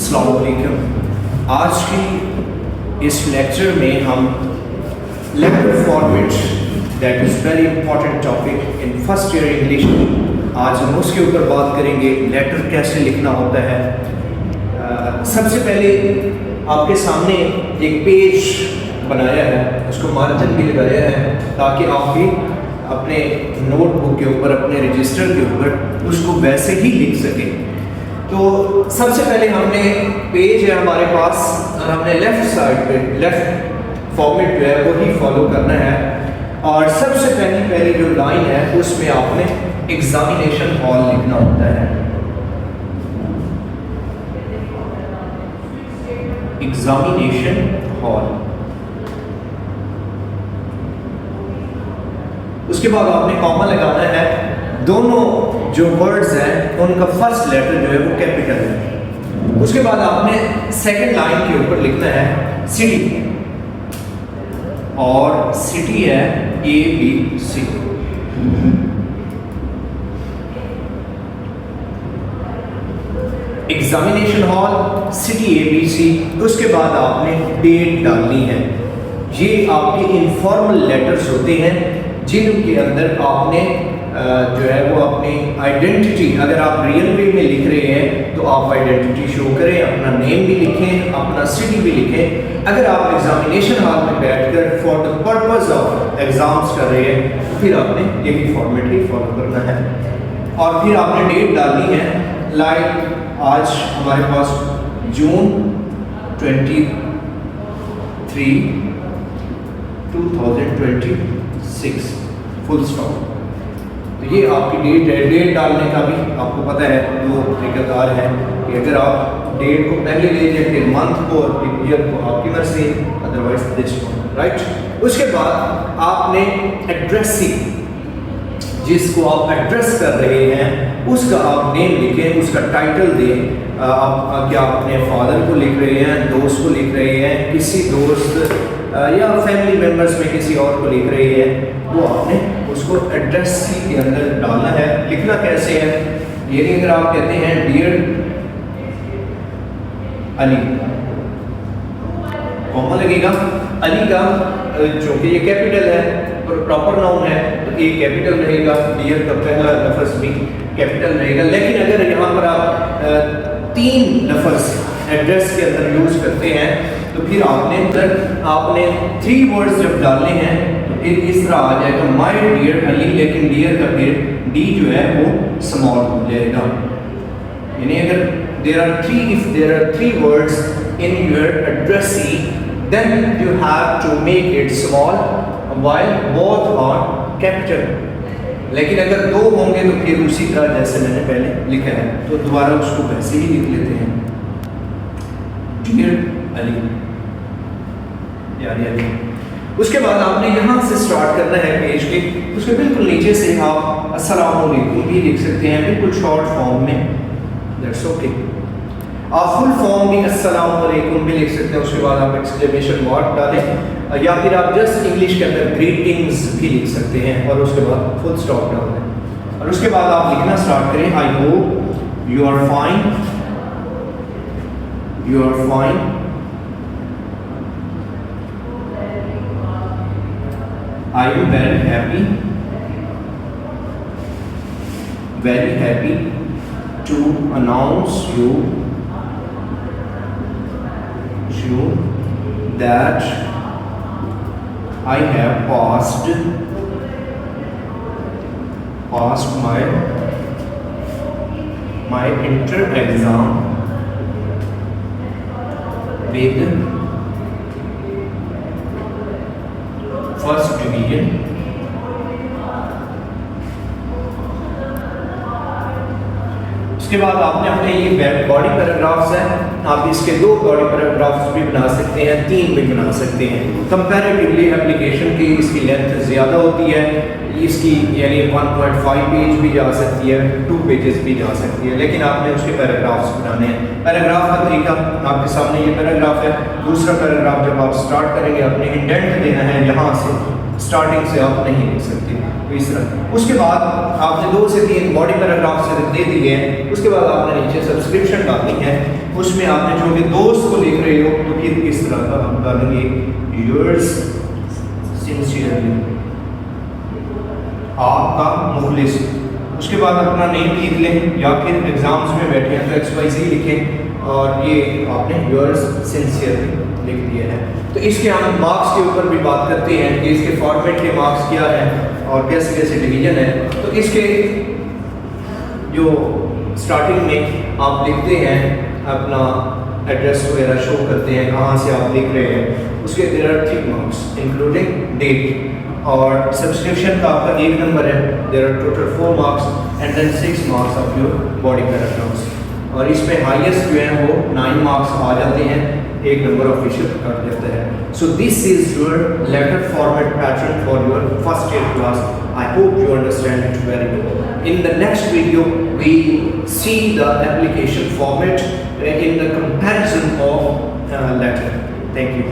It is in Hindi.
अस्सलाम वालेकुम। आज की इस लेक्चर में हम letter format that is very important topic in first year English, आज हम उसके ऊपर बात करेंगे। लेटर कैसे लिखना होता है। सबसे पहले आपके सामने एक पेज बनाया है, उसको मार्जिन भी लगाया है ताकि आप भी अपने नोटबुक के ऊपर, अपने रजिस्टर के ऊपर उसको वैसे ही लिख सकें। तो सबसे पहले हमने पेज है हमारे पास और हमने लेफ़्ट साइड पे लेफ़्ट फॉर्मेट जो है वो ही फॉलो करना है। और सबसे पहली जो लाइन है उसमें आपने एग्जामिनेशन हॉल लिखना होता है। Examination hall. उसके बाद आपने कॉमा लगाना है। दोनों जो वर्ड्स हैं उनका फर्स्ट लेटर जो है वो कैपिटल है। उसके बाद आपने सेकंड लाइन के ऊपर लिखना है सिटी, और सिटी है ABC। Examination hall, city ABC। उसके बाद आपने डेट डालनी है। ये आपके इनफॉर्मल लेटर्स होते हैं जिनके अंदर आपने जो है वो अपनी आइडेंटिटी, अगर आप रियल वे में लिख रहे हैं तो आप आइडेंटिटी शो करें, अपना नेम भी लिखें, अपना सिटी भी लिखें। अगर आप एग्जामिनेशन हॉल में बैठकर for the purpose of exams कर रहे हैं तो फिर आपने यही फॉर्मेट ही फॉलो करना है। और फिर आपने डेट डालनी है। लाइक आज हमारे पास जून 23, 2026 फुल स्टॉप। तो ये आपकी डेट है। डेट डालने का भी आपको पता है दो तरीक़ाकार है कि अगर आप डेट को पहले ले जाए फिर मंथ को और फिर ईयर को, आपकी मर्जी, अदरवाइज दिस वन, राइट। उसके बाद आपने एड्रेसिंग, जिसको आप एड्रेस कर रहे हैं उसका आप नेम लिखें, उसका टाइटल दें। आप क्या अपने फादर को लिख रहे हैं, दोस्त को लिख रहे हैं, किसी दोस्त या फैमिली मेम्बर्स में किसी और को लिख रहे हैं, वो आपने उसको एड्रेस के अंदर डालना है। लिखना कैसे है, यानी अगर आप कहते हैं डियर अली, कॉमा लगेगा। अली का जो कि ये कैपिटल है और प्रॉपर नाउन है तो ए कैपिटल रहेगा, डियर का पहला लफ्ज़ भी कैपिटल रहेगा। लेकिन अगर यहाँ पर आप 3 लफ्ज़ एड्रेस के अंदर यूज़ करते हैं तो फिर आपने 3 वर्ड्स जब डालने हैं तो फिर इस तरह आ जाएगा माय डियर अली, लेकिन डियर का फिर डी जो है वो स्मॉल हो जाएगा। यानी अगर if there are 3 words in your addressee, then you have to make it small while both are capital। लेकिन अगर 2 होंगे तो फिर उसी तरह जैसे मैंने पहले लिखा है तो दोबारा उसको वैसे ही लिख लेते हैं, डियर अली, यानी अली। उसके बाद आपने यहाँ से स्टार्ट करना है पेज के। उसके बिल्कुल नीचे से आप अस्सलाम वालेकुम भी लिख सकते हैं, बिल्कुल शॉर्ट फॉर्म में, दैट्स ओके। आप फुल फॉर्म भी अस्सलाम वालेकुम भी लिख सकते हैं। उसके बाद आप एक्सक्लेमेशन मार्क डालें या फिर आप जस्ट इंग्लिश के अंदर ग्रीटिंग्स भी लिख सकते हैं और उसके बाद फुल स्टॉप डाल दें। और उसके बाद आप लिखना स्टार्ट करें I hope you are fine, you are fine, I am very happy to announce you that I have passed my inter exam with first division. उसके बाद आपने अपने ये बॉडी पैराग्राफ्स हैं, आप इसके 2 बॉडी पैराग्राफ्स भी बना सकते हैं, 3 भी बना सकते हैं। कंपैरेटिवली एप्लीकेशन की इसकी लेंथ ज़्यादा होती है, इसकी यानी 1.5 पेज भी जा सकती है, 2 पेजेस भी जा सकती है, लेकिन आपने उसके पैराग्राफ्स बनाने हैं। पैराग्राफ का तरीका आपके सामने ये पैराग्राफ है। दूसरा पैराग्राफ जब आप स्टार्ट करेंगे अपने इंडेंट देना है यहाँ से स्टार्टिंग से आप नहीं लिख सकते। तो इस तरह उसके बाद आपने 2 से 3 बॉडी पैराग्राफ से दे दिए हैं, उसके बाद आपने नीचे सब्सक्रिप्शन डालनी है। उसमें आपने जो कि दोस्त को लिख रहे हो तो फिर इस तरह का हम डालेंगे, योर्स सिंसियरली, आपका मुखलिस। उसके बाद अपना नेम लिख लें, या फिर एग्जाम्स में बैठे हैं तो XYZ लिखें, और ये आपने योर्स सिंसियरली लिख दिया है। तो इसके हम मार्क्स के ऊपर भी बात करते हैं कि इसके फॉर्मेट के मार्क्स क्या हैं और कैसे कैसे डिवीजन है। तो इसके जो स्टार्टिंग में आप लिखते हैं अपना एड्रेस वगैरह शो करते हैं कहाँ से आप लिख रहे हैं, उसके there are 3 marks including date, और सब्सक्रिप्शन का आपका 1 नंबर है, there are total 4 marks and then 6 marks of your body paragraphs. और इसमें हाईएस्ट जो है वो 9 मार्क्स आ जाते हैं, 1 नंबर ऑफिशियल कट जाता है। So this is your letter format pattern for your first year class. I hope you understand it very well. In the next video, we see the application format in the comparison of letter. Thank you.